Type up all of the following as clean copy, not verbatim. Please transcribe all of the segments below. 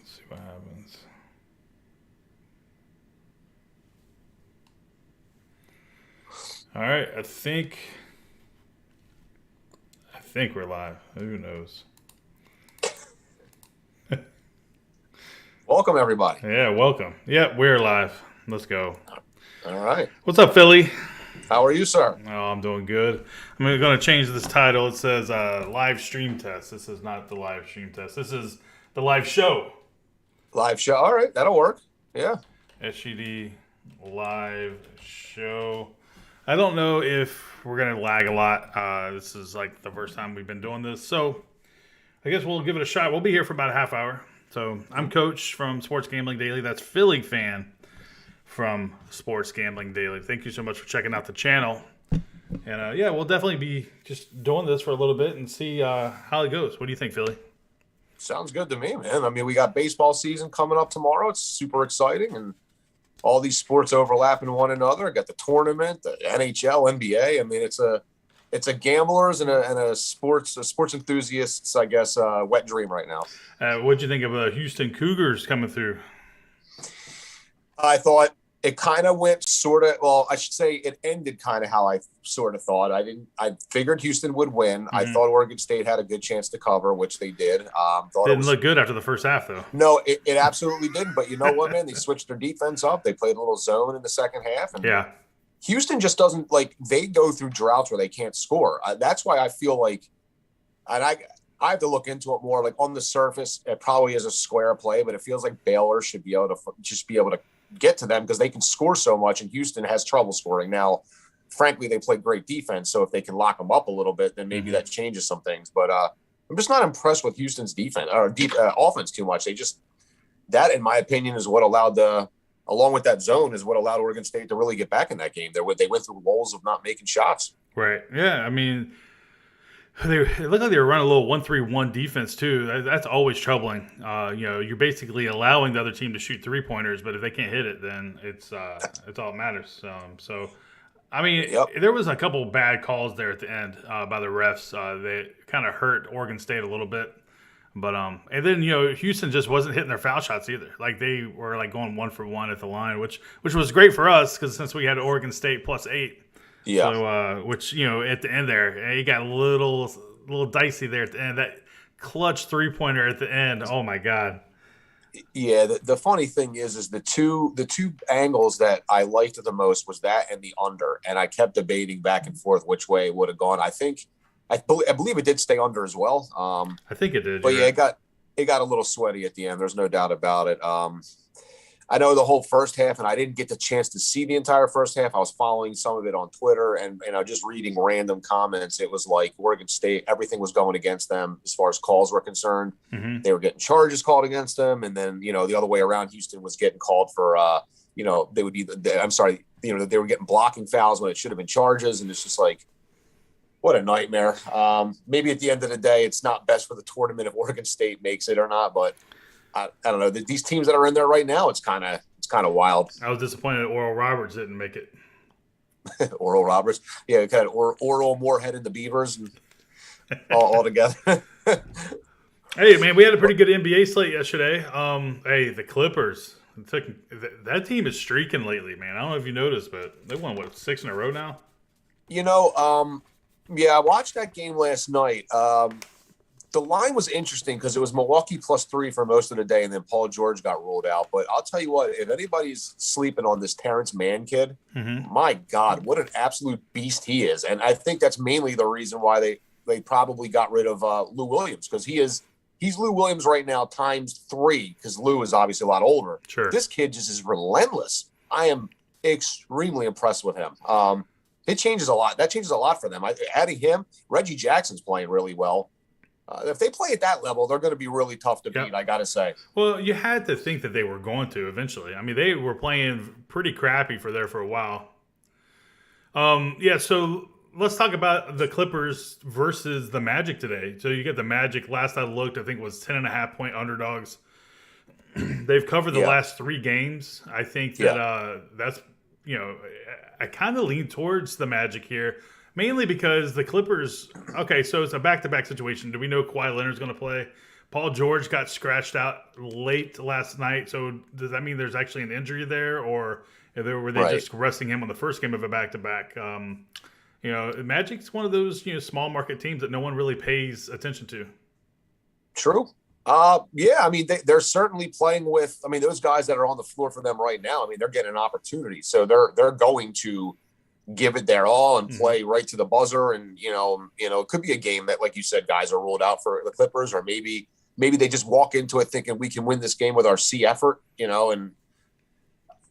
see what happens. All right, I think we're live. Who knows? Welcome, everybody. Yeah, welcome. Yeah, we're live. Let's go. All right. What's up, Philly? How are you, sir? Oh, I'm doing good. I'm going to change this title. It says live stream test. This is not the live stream test. This is the live show. Live show. All right, that'll work. Yeah. Sgd Live Show. I don't know if we're going to lag a lot. This is like the first time we've been doing this. So I guess we'll give it a shot. We'll be here for about a half hour. So I'm Coach from Sports Gambling Daily. That's Philly Fan from Sports Gambling Daily. Thank you so much for checking out the channel. And yeah, we'll definitely be just doing this for a little bit and see how it goes. What do you think, Philly? Sounds good to me, man. I mean, we got baseball season coming up tomorrow. It's super exciting, and all these sports overlapping one another. I got the tournament, the NHL, NBA. I mean, it's a gamblers and a sports enthusiasts, I guess, wet dream right now. What'd you think of the Houston Cougars coming through? I thought it kind of went sort of, well, I should say it ended kind of how I sort of thought. I figured Houston would win. Mm-hmm. I thought Oregon State had a good chance to cover, which they did. Didn't look good after the first half, though. No, it absolutely didn't. But you know what, man? They switched their defense up. They played a little zone in the second half. And yeah. Houston just doesn't, like, they go through droughts where they can't score. That's why I feel like, and I have to look into it more. Like, on the surface, it probably is a square play, but it feels like Baylor should be able to get to them because they can score so much, and Houston has trouble scoring. Now, frankly, they play great defense, so if they can lock them up a little bit, then maybe that changes some things. But I'm just not impressed with Houston's defense or offense too much. That, in my opinion, is what allowed along with that zone, is what allowed Oregon State to really get back in that game. They went through lulls of not making shots. Right. Yeah. I mean, it looked like they were running a little 1-3-1 defense too. That's always troubling. You're basically allowing the other team to shoot 3-pointers, but if they can't hit it, then it's all that matters. So, I mean, There was a couple bad calls there at the end by the refs. They kind of hurt Oregon State a little bit, but and then Houston just wasn't hitting their foul shots either. Like they were like going 1-for-1 at the line, which was great for us because since we had Oregon State +8. Yeah. So, which at the end there, he got a little dicey there at the end. That clutch 3-pointer at the end. Oh my God. Yeah. The funny thing is the two angles that I liked the most was that and the under, and I kept debating back and forth which way it would have gone. I believe it did stay under as well. I think it did. But yeah, it got a little sweaty at the end. There's no doubt about it. I know the whole first half, and I didn't get the chance to see the entire first half. I was following some of it on Twitter and just reading random comments. It was like Oregon State, everything was going against them as far as calls were concerned. Mm-hmm. They were getting charges called against them. And then, the other way around, Houston was getting called for, they would be, they were getting blocking fouls when it should have been charges. And it's just like, what a nightmare. Maybe at the end of the day, it's not best for the tournament if Oregon State makes it or not, but I don't know. These teams that are in there right now, it's kind of wild. I was disappointed that Oral Roberts didn't make it. Oral Roberts, yeah, kind of Oral Moorhead and the Beavers, and all together. Hey, man, we had a pretty good NBA slate yesterday. Hey, the Clippers. That team is streaking lately, man. I don't know if you noticed, but they won 6 in a row now. Yeah, I watched that game last night. The line was interesting because it was Milwaukee +3 for most of the day, and then Paul George got ruled out. But I'll tell you what, if anybody's sleeping on this Terrence Mann kid, my God, what an absolute beast he is. And I think that's mainly the reason why they probably got rid of Lou Williams, because he's Lou Williams right now ×3, because Lou is obviously a lot older. Sure. This kid just is relentless. I am extremely impressed with him. It changes a lot. That changes a lot for them. Adding him, Reggie Jackson's playing really well. If they play at that level, they're going to be really tough to beat, I got to say. Well, you had to think that they were going to eventually. I mean, they were playing pretty crappy for a while. So let's talk about the Clippers versus the Magic today. So you get the Magic, last I looked, I think it was 10.5-point underdogs. They've covered the last 3 games. I think that that's, I kind of lean towards the Magic here. Mainly because the Clippers, okay, so it's a back-to-back situation. Do we know Kawhi Leonard's going to play? Paul George got scratched out late last night. So does that mean there's actually an injury there, or were they just resting him on the first game of a back-to-back? Magic's one of those small market teams that no one really pays attention to. True. Yeah, I mean, they're certainly playing with, I mean, those guys that are on the floor for them right now, I mean, they're getting an opportunity. So they're going to give it their all and play right to the buzzer. And, it could be a game that, like you said, guys are ruled out for the Clippers, or maybe they just walk into it thinking we can win this game with our C effort, and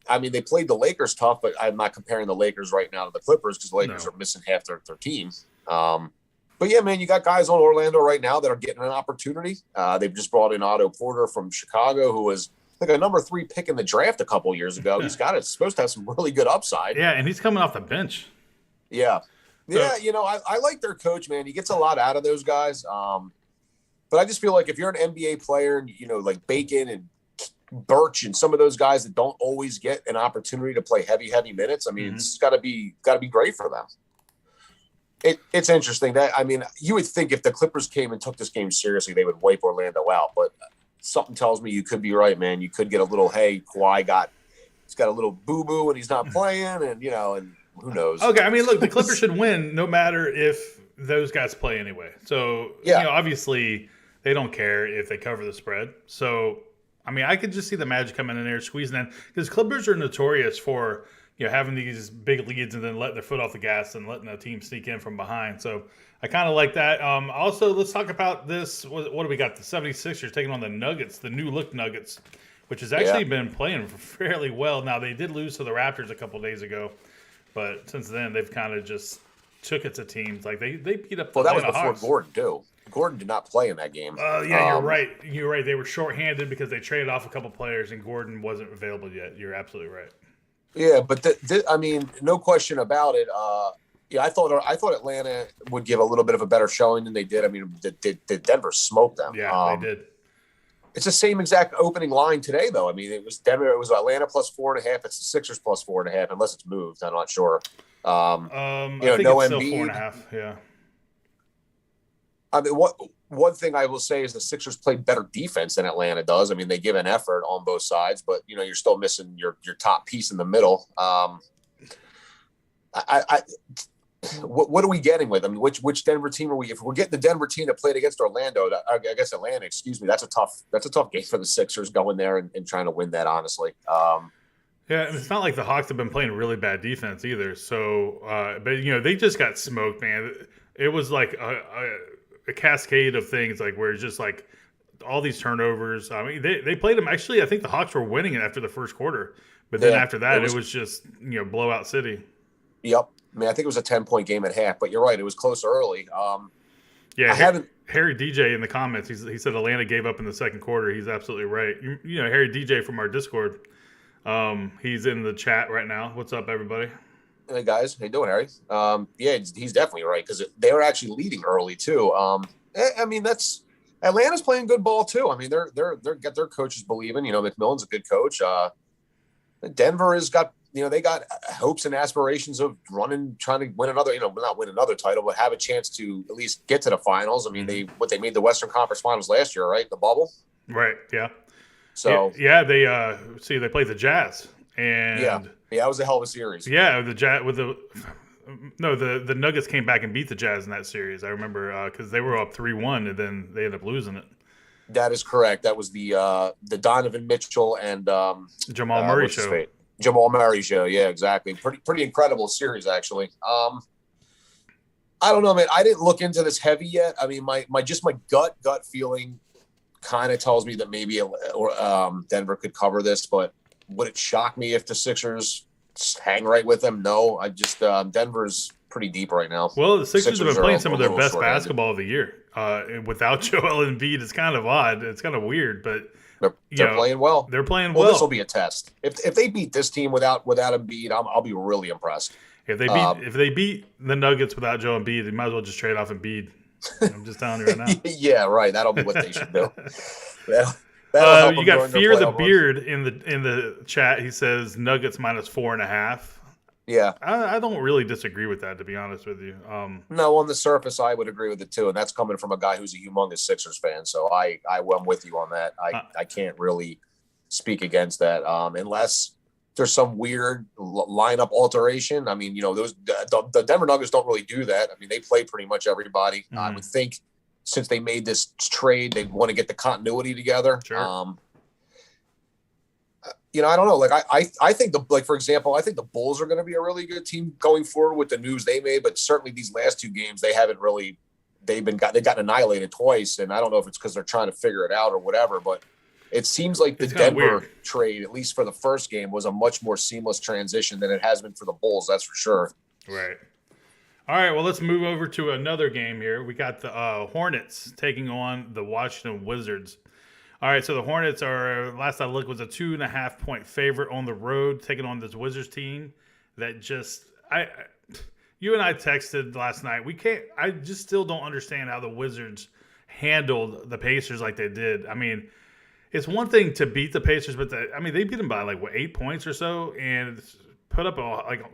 I mean, they played the Lakers tough, but I'm not comparing the Lakers right now to the Clippers because the Lakers are missing half their team. But yeah, man, you got guys on Orlando right now that are getting an opportunity. They've just brought in Otto Porter from Chicago, who was like a number 3 pick in the draft a couple years ago. He's supposed to have some really good upside. Yeah, and he's coming off the bench. Yeah. Yeah, I like their coach, man. He gets a lot out of those guys. But I just feel like if you're an NBA player and, like Bacon and Birch and some of those guys that don't always get an opportunity to play heavy minutes, I mean, it's got to be great for them. It's interesting that, I mean, you would think if the Clippers came and took this game seriously, they would wipe Orlando out. But something tells me you could be right, man. You could get a little, hey, Kawhi he's got a little boo-boo and he's not playing, and, and who knows. Okay, I mean, look, the Clippers should win no matter if those guys play anyway. So, obviously they don't care if they cover the spread. So, I mean, I could just see the Magic coming in there, squeezing in. Because Clippers are notorious for having these big leads and then letting their foot off the gas and letting the team sneak in from behind. So I kind of like that. Also, let's talk about this. What do we got? The 76ers taking on the Nuggets, the new look Nuggets, which has actually been playing fairly well. Now, they did lose to the Raptors a couple days ago, but since then, they've kind of just took it to teams. Like, they beat up the that was before Hawks. Gordon, too. Gordon did not play in that game. You're right. You're right. They were shorthanded because they traded off a couple players, and Gordon wasn't available yet. You're absolutely right. Yeah, but I mean, no question about it. I thought Atlanta would give a little bit of a better showing than they did. I mean, did Denver smoke them? Yeah, they did. It's the same exact opening line today, though. I mean, it was Denver. It was Atlanta plus 4.5. It's the Sixers plus 4.5, unless it's moved. I'm not sure. I think it's still 4.5. Yeah. I mean, one thing I will say is the Sixers play better defense than Atlanta does. I mean, they give an effort on both sides, but you're still missing your top piece in the middle. What are we getting with? I mean, which Denver team are we? If we're getting the Denver team that played against Orlando, Atlanta, excuse me, that's a tough game for the Sixers going there and trying to win that. Honestly. Yeah, and it's not like the Hawks have been playing really bad defense either. So, but they just got smoked, man. It was like a cascade of things, like where it's just like all these turnovers. I mean, they played them. Actually, I think the Hawks were winning it after the first quarter, but then after that, it was just blowout city. Yep. I mean, I think it was a 10-point game at half, but you're right. It was close early. Harry DJ in the comments, he said Atlanta gave up in the second quarter. He's absolutely right. Harry DJ from our Discord, he's in the chat right now. What's up, everybody? Hey guys, how you doing, Harry? He's definitely right because they were actually leading early too. I mean, Atlanta's playing good ball too. I mean, they're got their coaches believing. McMillan's a good coach. Denver has got they got hopes and aspirations of trying to win another. Not win another title, but have a chance to at least get to the finals. I mean, they made the Western Conference Finals last year, right? The bubble. Right. Yeah. So they played the Jazz and that was a hell of a series. Yeah, the Jazz the Nuggets came back and beat the Jazz in that series. I remember because they were up 3-1 and then they ended up losing it. That is correct. That was the Donovan Mitchell and Jamal Murray show. Jamal Murray show. Yeah, exactly. Pretty incredible series actually. I don't know, man. I didn't look into this heavy yet. I mean, my gut feeling kind of tells me that maybe Denver could cover this, but would it shock me if the Sixers hang right with them? No, I just Denver's pretty deep right now. Well, the Sixers have been playing some of their best basketball of the year. Without Joel Embiid, it's kind of odd. It's kind of weird, but they're playing well. They're playing well. This will be a test. If they beat this team without Embiid, I'll be really impressed. If they beat the Nuggets without Joel Embiid, they might as well just trade off Embiid. I'm just telling you right now. Yeah, right. That'll be what they should do. You got Fear the Beard in the chat. He says Nuggets -4.5. Yeah. I don't really disagree with that, to be honest with you. No, on the surface, I would agree with it too, and that's coming from a guy who's a humongous Sixers fan. So I'm with you on that. I can't really speak against that unless there's some weird lineup alteration. I mean, the Denver Nuggets don't really do that. I mean, they play pretty much everybody. Mm-hmm. I would think since they made this trade, they want to get the continuity together. Sure. I don't know. Like I think for example, I think the Bulls are going to be a really good team going forward with the moves they made. But certainly these last two games, they haven't really. They've gotten annihilated twice, and I don't know if it's because they're trying to figure it out or whatever. But it seems like the Denver trade, at least for the first game, was a much more seamless transition than it has been for the Bulls. That's for sure. Right. All right. Well, let's move over to another game here. We got the Hornets taking on the Washington Wizards. All right, so the Hornets are, last I looked, was a 2.5-point favorite on the road, taking on this Wizards team that you and I texted last night. I just still don't understand how the Wizards handled the Pacers like they did. I mean, it's one thing to beat the Pacers, but they beat them by 8 points or so, and put up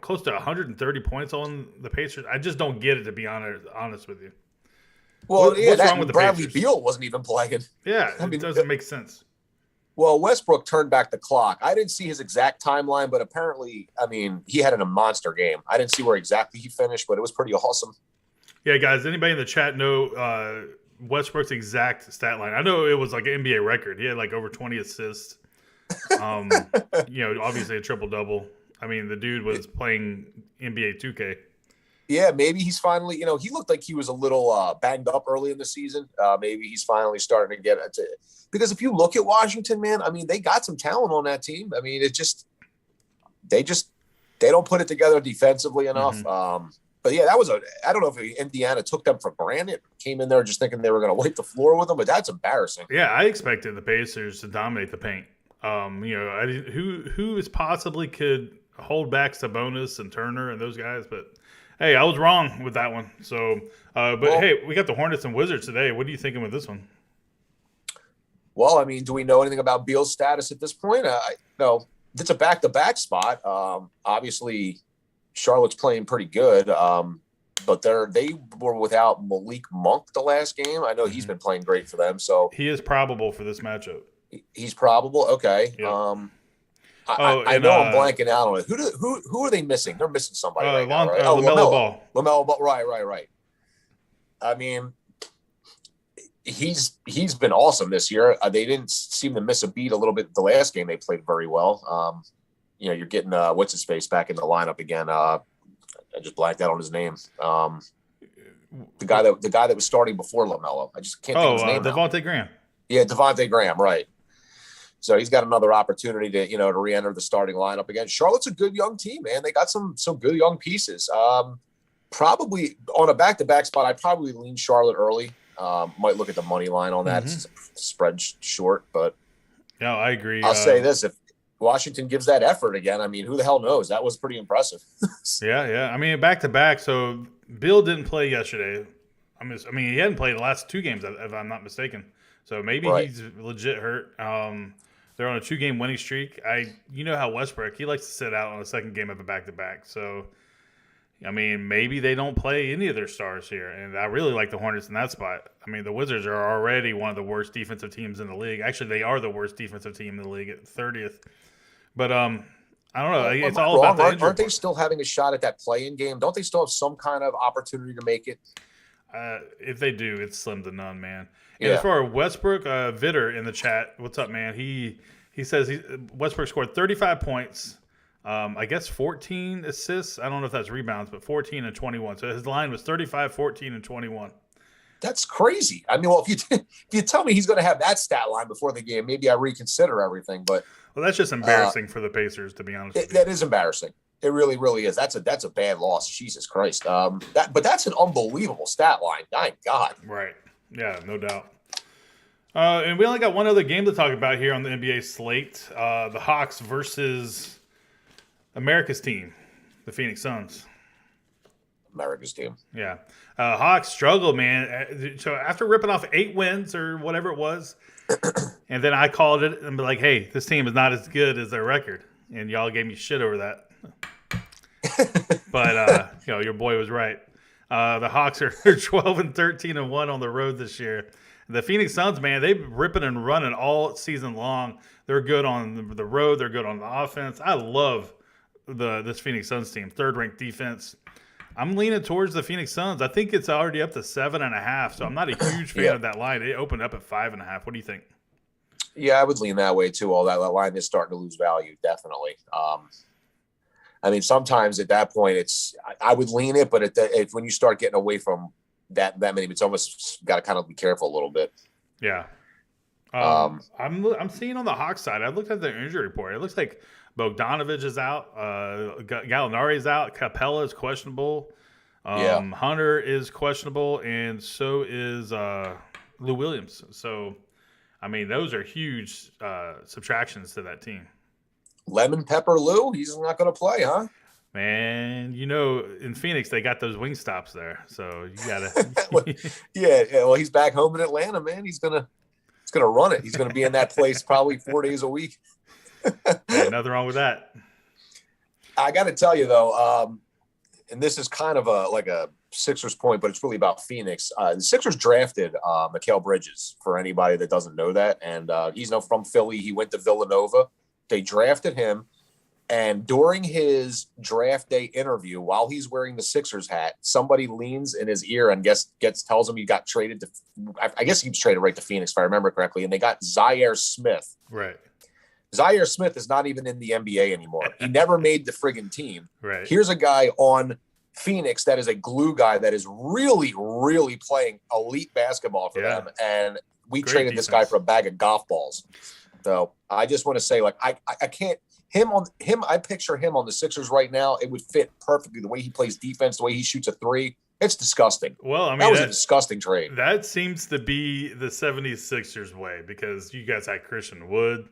close to 130 points on the Pacers. I just don't get it, to be honest with you. Well, what's wrong with the Bradley Pacers? Beal wasn't even playing. Yeah, it doesn't make sense. Well, Westbrook turned back the clock. I didn't see his exact timeline, but apparently, he had a monster game. I didn't see where exactly he finished, but it was pretty awesome. Yeah, guys, anybody in the chat know Westbrook's exact stat line? I know it was like an NBA record. He had over 20 assists. Obviously a triple-double. I mean, the dude was playing NBA 2K. Yeah, maybe he's finally, he looked like he was a little banged up early in the season. Maybe he's finally starting to get it. Because if you look at Washington, man, they got some talent on that team. They don't put it together defensively enough. Mm-hmm. But yeah, I don't know if Indiana took them for granted, came in there just thinking they were going to wipe the floor with them, but that's embarrassing. Yeah, I expected the Pacers to dominate the paint. Who is possibly could hold back Sabonis and Turner and those guys, but hey, I was wrong with that one. So, hey, we got the Hornets and Wizards today. What are you thinking with this one? Well, do we know anything about Beal's status at this point? No, it's a back-to-back spot. Obviously, Charlotte's playing pretty good, but they were without Malik Monk the last game. I know he's been playing great for them. So he is probable for this matchup. He's probable. Okay. Yep. I know I'm blanking out on it. Who are they missing? They're missing somebody right now, right? LaMelo Ball. LaMelo Ball. Right. He's been awesome this year. They didn't seem to miss a beat a little bit the last game. They played very well. You're getting what's his face back in the lineup again. I just blanked out on his name. The guy that was starting before LaMelo. I just can't think of his name. Devontae Graham. Yeah, Devontae Graham. Right. So he's got another opportunity to re-enter the starting lineup again. Charlotte's a good young team, man. They got some good young pieces. Probably on a back-to-back spot, I'd probably lean Charlotte early. Might look at the money line on that. It's spread short, but no, I agree. I'll say this: if Washington gives that effort again, who the hell knows? That was pretty impressive. Yeah. Back-to-back. So Bill didn't play yesterday. He hadn't played the last two games, if I'm not mistaken. So maybe he's legit hurt. They're on a 2-game winning streak. You know how Westbrook, he likes to sit out on the second game of a back-to-back. So, maybe they don't play any of their stars here. And I really like the Hornets in that spot. The Wizards are already one of the worst defensive teams in the league. Actually, they are the worst defensive team in the league at 30th. But I don't know. It's all about the injury. Aren't they still having a shot at that play-in game? Don't they still have some kind of opportunity to make it? If they do, it's slim to none, man. And Yeah. as far as Westbrook, Vitter in the chat, what's up, man? He says Westbrook scored 35 points, I guess 14 assists. I don't know if that's rebounds, but 14 and 21. So his line was 35, 14, and 21. That's crazy. If you tell me he's going to have that stat line before the game, maybe I reconsider everything. But that's just embarrassing for the Pacers, to be honest. That is embarrassing. It really, really is. That's a bad loss. Jesus Christ. But that's an unbelievable stat line. My God. Right. Yeah, no doubt. And we only got one other game to talk about here on the NBA slate. The Hawks versus America's team, the Phoenix Suns. America's team. Yeah. Hawks struggled, man. So after ripping off 8 wins or whatever it was, and then I called it and be like, hey, this team is not as good as their record. And y'all gave me shit over that. But your boy was right. The Hawks are 12-13-1 on the road this year. The Phoenix Suns, man, they've ripping and running all season long. They're good on the road. They're good on the offense. I love this Phoenix Suns team. Third-ranked defense. I'm leaning towards the Phoenix Suns. I think it's already up to 7.5, so I'm not a huge fan of that line. It opened up at 5.5. What do you think? Yeah, I would lean that way too. All that line is starting to lose value, definitely. I mean, sometimes at that point, I would lean it, but when you start getting away from that many, it's almost got to kind of be careful a little bit. Yeah. I'm seeing on the Hawks side. I looked at their injury report. It looks like Bogdanovich is out. Gallinari is out. Capella is questionable. Hunter is questionable, and so is Lou Williams. So, I mean, those are huge subtractions to that team. Lemon Pepper Lou, he's not going to play, huh? Man, in Phoenix they got those wing stops there, so you gotta. Well, he's back home in Atlanta, man. He's gonna run it. He's gonna be in that place probably 4 days a week. Hey, nothing wrong with that. I got to tell you though, and this is kind of like a Sixers point, but it's really about Phoenix. The Sixers drafted Mikal Bridges, for anybody that doesn't know that, and he's from Philly. He went to Villanova. They drafted him, and during his draft day interview, while he's wearing the Sixers hat, somebody leans in his ear and tells him he got traded to. I guess he was traded right to Phoenix, if I remember correctly, and they got Zaire Smith. Right. Zaire Smith is not even in the NBA anymore. He never made the friggin' team. Right. Here's a guy on Phoenix that is a glue guy that is really, really playing elite basketball for them, and we traded defense. This guy for a bag of golf balls. So I just want to say, like, I can't I picture him on the Sixers right now. It would fit perfectly the way he plays defense, the way he shoots a three. It's disgusting. Well, I mean, that was a disgusting trade. That seems to be the 76ers way, because you guys had Christian Wood.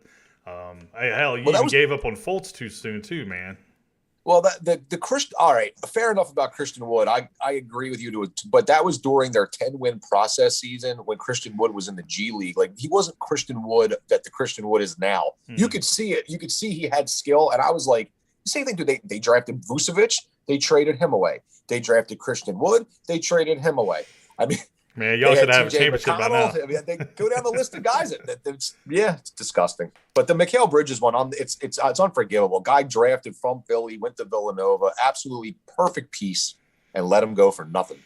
You gave up on Fultz too soon too, man. Well, the Christian. All right, fair enough about Christian Wood. I agree with you but that was during their 10-win process season when Christian Wood was in the G League. Like, he wasn't Christian Wood that the Christian Wood is now. Mm-hmm. You could see it. You could see he had skill, and I was like, same thing. They drafted Vucevic, they traded him away. They drafted Christian Wood, they traded him away. I mean. Man, y'all should have a championship by now. I mean, they go down the list of guys. It's disgusting. But the Mikal Bridges one, it's unforgivable. Guy drafted from Philly, went to Villanova, absolutely perfect piece, and let him go for nothing.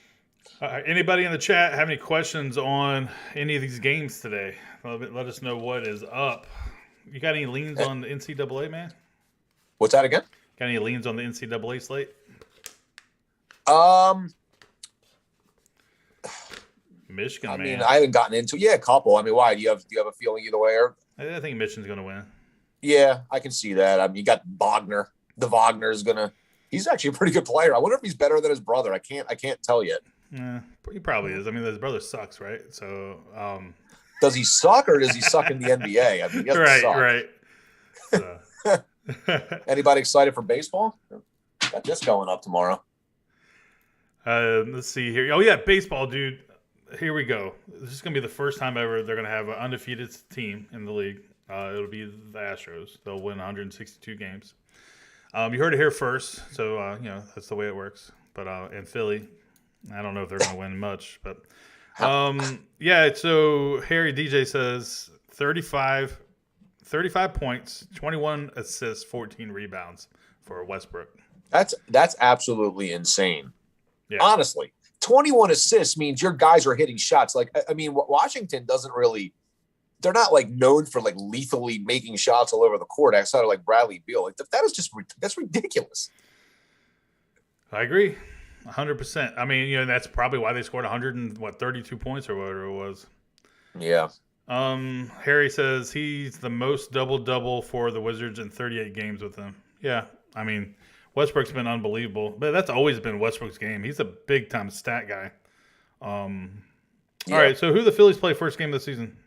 Anybody in the chat have any questions on any of these games today? Let us know what is up. You got any leans on the NCAA, man? What's that again? Got any leans on the NCAA slate? Michigan, I mean, I haven't gotten into a couple. I mean, why? Do you have a feeling either way? Or? I think Michigan's going to win. Yeah, I can see that. I mean, you got Wagner. The Wagner's he's actually a pretty good player. I wonder if he's better than his brother. I can't tell yet. Yeah, he probably is. I mean, his brother sucks, right? So, does he suck, or does he suck in the NBA? I mean, he right. So. Anybody excited for baseball? Got this going up tomorrow. Let's see here. Oh yeah, baseball, dude. Here we go. This is going to be the first time ever they're going to have an undefeated team in the league. It'll be the Astros. They'll win 162 games. You heard it here first, so that's the way it works. But and Philly, I don't know if they're going to win much, but yeah. So Harry DJ says 35 points, 21 assists, 14 rebounds for Westbrook. That's absolutely insane. Yeah. Honestly. 21 assists means your guys are hitting shots. Like, I mean, Washington doesn't really, they're not like known for like lethally making shots all over the court outside of like Bradley Beal. Like, that's ridiculous. I agree. 100%. I mean, that's probably why they scored 132 points or whatever it was. Yeah. Harry says he's the most double-double for the Wizards in 38 games with them. Yeah. I mean, Westbrook's been unbelievable, but that's always been Westbrook's game. He's a big-time stat guy. All right, so who the Phillies play first game of the season?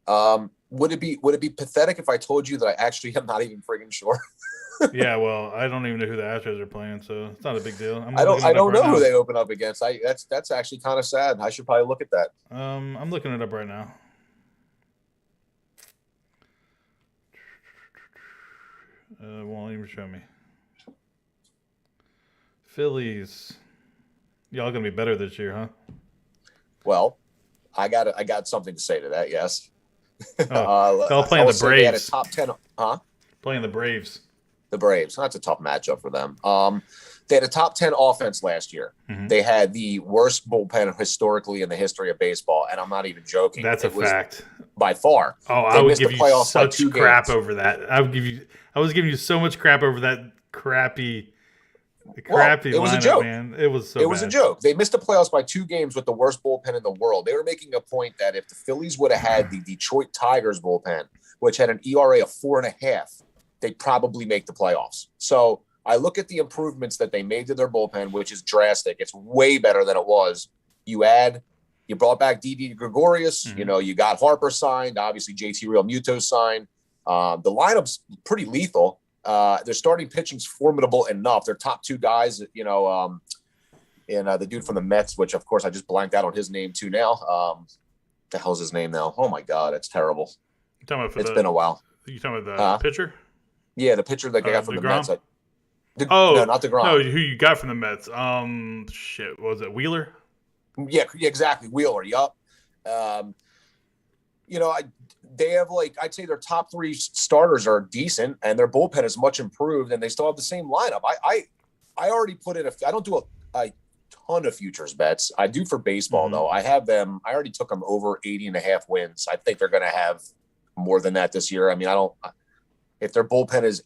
Would it be pathetic if I told you that I actually am not even friggin' sure? Yeah, well, I don't even know who the Astros are playing, so it's not a big deal. I don't know who they open up against. That's actually kind of sad. I should probably look at that. I'm looking it up right now. Won't even show me. Phillies. Y'all gonna be better this year, huh? Well, I got something to say to that. Yes. Y'all I playing will the say they had a Braves. top 10. Huh? Playing the Braves. The Braves. That's a tough matchup for them. They had a top 10 offense last year. Mm-hmm. They had the worst bullpen historically in the history of baseball, and I'm not even joking. That's a fact. By far. Oh, They I would missed give the you playoffs by such 2 crap games. over that. I was giving you so much crap over that crappy Well, it was a lineup, joke. man. It was so It was a bad. joke. They missed the playoffs by 2 games with the worst bullpen in the world. They were making a point that if the Phillies would have had the Detroit Tigers bullpen, which had an ERA of 4.5, they'd probably make the playoffs. So I look at the improvements that they made to their bullpen, which is drastic. It's way better than it was. You brought back Didi Gregorius. Mm-hmm. You got Harper signed. Obviously, JT Realmuto signed. The lineup's pretty lethal. Their starting pitching's formidable enough. Their top 2 guys, and the dude from the Mets, which of course I just blanked out on his name too now. The hell's his name now? Oh my God, it's terrible. It's been a while. You talking about the pitcher? Yeah, the pitcher that got from the Mets. No, not DeGrom. No, who you got from the Mets? Shit, what was it Wheeler? Yeah, exactly. Wheeler. Yup. They have I'd say their top 3 starters are decent, and their bullpen is much improved, and they still have the same lineup. I already put in I don't do a ton of futures bets. I do for baseball though. I already took them over 80.5 wins. I think they're going to have more than that this year. I mean, if their bullpen is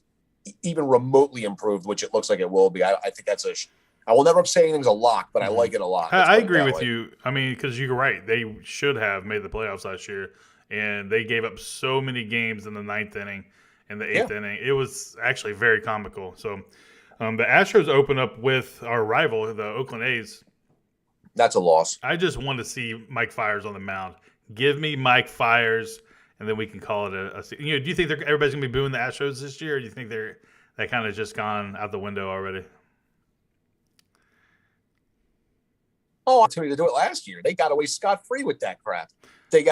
even remotely improved, which it looks like it will be, I think that's I will never say anything's a lock, but I like it a lot. I agree with you. I mean, because you're right. They should have made the playoffs last year, and they gave up so many games in the 9th inning and the 8th inning. It was actually very comical. So the Astros open up with our rival, the Oakland A's. That's a loss. I just want to see Mike Fiers on the mound. Give me Mike Fiers, and then we can call it a do you think everybody's going to be booing the Astros this year, or do you think they kind of just gone out the window already? Opportunity to do it last year. They got away scot-free with that crap. Nobody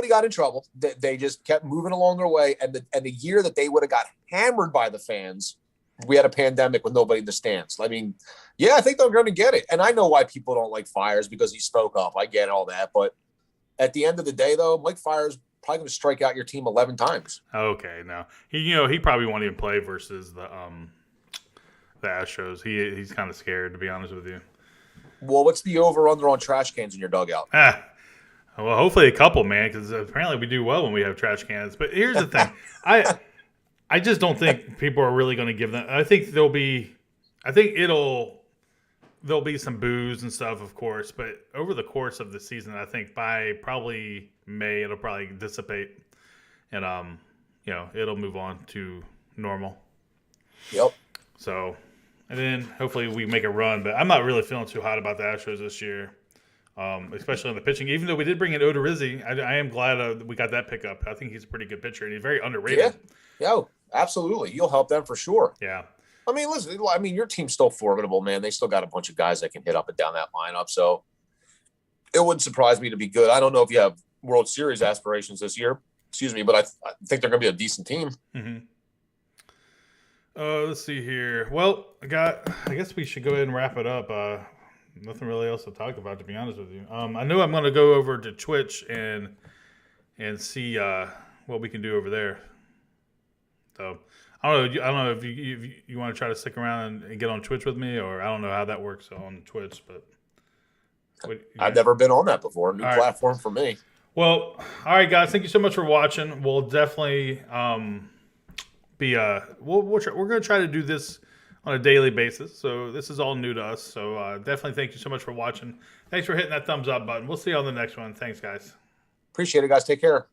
got in trouble. They just kept moving along their way. And the year that they would have got hammered by the fans, we had a pandemic with nobody in the stands. I mean, yeah, I think they're going to get it. And I know why people don't like Fiers, because he spoke up. I get all that. But at the end of the day, though, Mike Fiers probably going to strike out your team 11 times. Okay, no. He probably won't even play versus the Astros. He's kind of scared, to be honest with you. Well, what's the over-under on trash cans in your dugout? Well, hopefully a couple, man, because apparently we do well when we have trash cans. But here's the thing. I just don't think people are really going to give them. I think there'll be some boos and stuff, of course. But over the course of the season, I think by probably May, it'll probably dissipate. And, it'll move on to normal. Yep. So, and then hopefully we make a run. But I'm not really feeling too hot about the Astros this year, especially on the pitching. Even though we did bring in Odorizzi, I am glad we got that pickup. I think he's a pretty good pitcher, and he's very underrated. Yeah, absolutely. You'll help them for sure. Yeah. I mean, listen, your team's still formidable, man. They still got a bunch of guys that can hit up and down that lineup. So it wouldn't surprise me to be good. I don't know if you have World Series aspirations this year. Excuse me, but I think they're going to be a decent team. Mm-hmm. Let's see here. Well, I guess we should go ahead and wrap it up. Nothing really else to talk about, to be honest with you. I know I'm going to go over to Twitch and see what we can do over there. So I don't know if you want to try to stick around and get on Twitch with me, or I don't know how that works on Twitch, but I've never been on that before. New platform for me. Well, all right, guys. Thank you so much for watching. We'll definitely we're going to try to do this on a daily basis. So this is all new to us. So definitely thank you so much for watching. Thanks for hitting that thumbs up button. We'll see you on the next one. Thanks, guys. Appreciate it, guys. Take care.